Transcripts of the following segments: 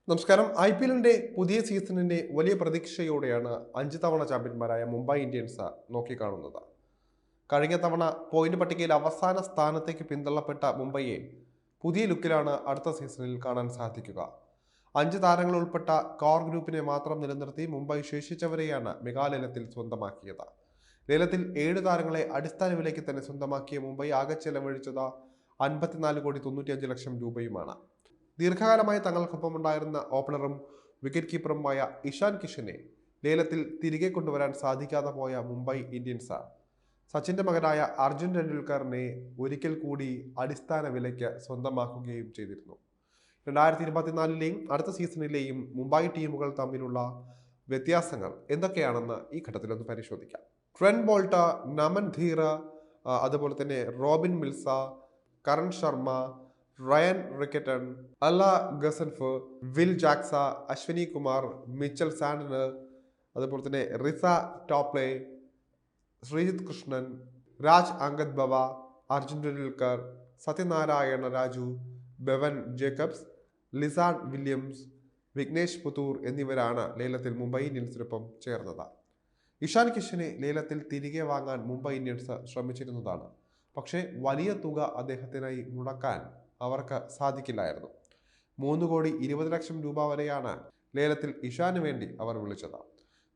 നമസ്കാരം. IPLന്റെ പുതിയ സീസണിന്റെ വലിയ പ്രതീക്ഷയോടെയാണ് 5 തവണ ചാമ്പ്യന്മാരായ മുംബൈ ഇന്ത്യൻസ് നോക്കിക്കാണുന്നത്. കഴിഞ്ഞ തവണ പോയിന്റ് പട്ടികയിൽ അവസാന സ്ഥാനത്തേക്ക് പിന്തള്ളപ്പെട്ട മുംബൈയെ പുതിയ ലുക്കിലാണ് അടുത്ത സീസണിൽ കാണാൻ സാധിക്കുക. 5 താരങ്ങൾ ഉൾപ്പെട്ട കോർ ഗ്രൂപ്പിനെ മാത്രം നിലനിർത്തി മുംബൈ ശേഷിച്ചവരെയാണ് മെഗാലേലത്തിൽ സ്വന്തമാക്കിയത്. ലേലത്തിൽ 7 താരങ്ങളെ അടിസ്ഥാന വിലയ്ക്ക് തന്നെ സ്വന്തമാക്കിയ മുംബൈ ആകെ ചെലവഴിച്ചത് 54,95,00,000 രൂപയുമാണ്. ദീർഘകാലമായി തങ്ങൾക്കൊപ്പമുണ്ടായിരുന്ന ഓപ്പണറും വിക്കറ്റ് കീപ്പറുമായ ഇഷാൻ കിഷനെ ലേലത്തിൽ തിരികെ കൊണ്ടുവരാൻ സാധിക്കാതെ പോയ മുംബൈ ഇന്ത്യൻസ് സച്ചിന്റെ മകനായ അർജുൻ ടെണ്ടുൽക്കറിനെ ഒരിക്കൽ കൂടി അടിസ്ഥാന വിലയ്ക്ക് സ്വന്തമാക്കുകയും ചെയ്തിരുന്നു. 2024ലെയും അടുത്ത സീസണിലെയും മുംബൈ ടീമുകൾ തമ്മിലുള്ള വ്യത്യാസങ്ങൾ എന്തൊക്കെയാണെന്ന് ഈ ഘട്ടത്തിലൊന്ന് പരിശോധിക്കാം. ട്രെന്റ് ബോൾട്ട, നമൻ ധീർ, അതുപോലെ തന്നെ റോബിൻ മിൽസ, കരൺ ശർമ്മ, റയൻ റിക്കറ്റൺ, അല്ല Ghazanfar, Will Jacks, Ashwani Kumar, Mitchell Santner, അതുപോലെ തന്നെ Reece Topley, Sreejith Krishnan, Raj Angad Bawa, Arjun Tendulkar, Satyanarayana Raju, Bevon Jacobs, Lizaad Williams, Vignesh Puthur എന്നിവരാണ് ലേലത്തിൽ മുംബൈ ഇന്ത്യൻസിനൊപ്പം ചേർന്നത്. ഇഷാൻ കിഷനെ ലേലത്തിൽ തിരികെ വാങ്ങാൻ മുംബൈ ഇന്ത്യൻസ് ശ്രമിച്ചിരുന്നതാണ്. പക്ഷേ വലിയ തുക അദ്ദേഹത്തിനായി മുടക്കാൻ അവർക്ക് സാധിക്കില്ലായിരുന്നു. 3,20,00,000 രൂപ വരെയാണ് ലേലത്തിൽ ഇഷാന് വേണ്ടി അവർ വിളിച്ചത്.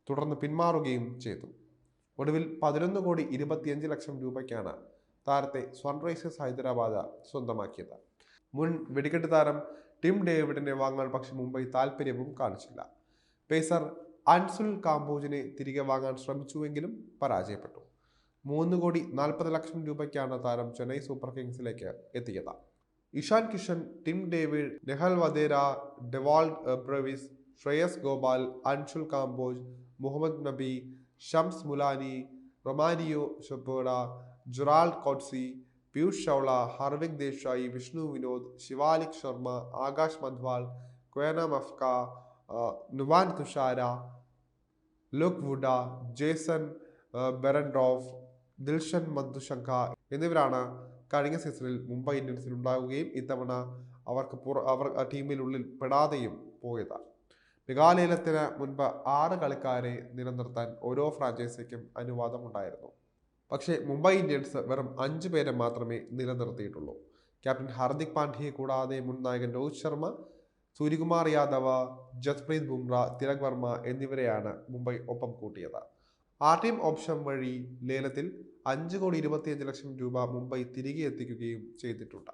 തുടർന്ന് പിന്മാറുകയും ചെയ്തു. ഒടുവിൽ 11,25,00,000 രൂപയ്ക്കാണ് താരത്തെ സൺറൈസേഴ്സ് ഹൈദരാബാദ് സ്വന്തമാക്കിയത്. മുൻ വെടിക്കെട്ട് താരം ടിം ഡേവിഡിനെ വാങ്ങാൻ പക്ഷെ മുംബൈ താല്പര്യവും കാണിച്ചില്ല. പേസർ അൻസുൽ കാംബോജിനെ തിരികെ വാങ്ങാൻ ശ്രമിച്ചുവെങ്കിലും പരാജയപ്പെട്ടു. 3,40,00,000 രൂപയ്ക്കാണ് താരം ചെന്നൈ സൂപ്പർ കിങ്സിലേക്ക് എത്തിയത്. Ishan Kishan, Tim David, Nehal Wadhera, Dewald Brevis, Shreyas Gopal, Anshul Kamboj, Mohammad Nabi, Shams Mulani, Romario Shepherd, Gerald Coetzee, Piyush Chawla, Harvik Desai, Vishnu Vinod, Shivalik Sharma, Akash Madhwal, Kwena Maphaka, Nuwan Thushara, Luke Wood, Jason Behrendorff, Dilshan Madushanka എന്നിവരാണ് കഴിഞ്ഞ സീസണിൽ മുംബൈ ഇന്ത്യൻസിൽ ഉണ്ടാവുകയും ഇത്തവണ അവർ ടീമിനുള്ളിൽ പെടാതെയും പോയത്. മെഗാലേലത്തിന് മുൻപ് 6 കളിക്കാരെ നിലനിർത്താൻ ഓരോ ഫ്രാഞ്ചൈസിക്കും അനുവാദമുണ്ടായിരുന്നു. പക്ഷേ മുംബൈ ഇന്ത്യൻസ് വെറും 5 പേരെ മാത്രമേ നിലനിർത്തിയിട്ടുള്ളൂ. ക്യാപ്റ്റൻ ഹാർദിക് പാണ്ഡ്യയെ കൂടാതെ മുൻ നായകൻ രോഹിത് ശർമ്മ, സൂര്യകുമാർ യാദവ്, ജസ്പ്രീത് ബുംറ, തിലക് വർമ്മ എന്നിവരെയാണ് മുംബൈ ഒപ്പം കൂട്ടിയത്. ടീം ഓപ്ഷൻ വഴി ലേലത്തിൽ 5,25,00,000 രൂപ മുംബൈ തിരികെ എത്തിക്കുകയും ചെയ്തിട്ടുണ്ട്.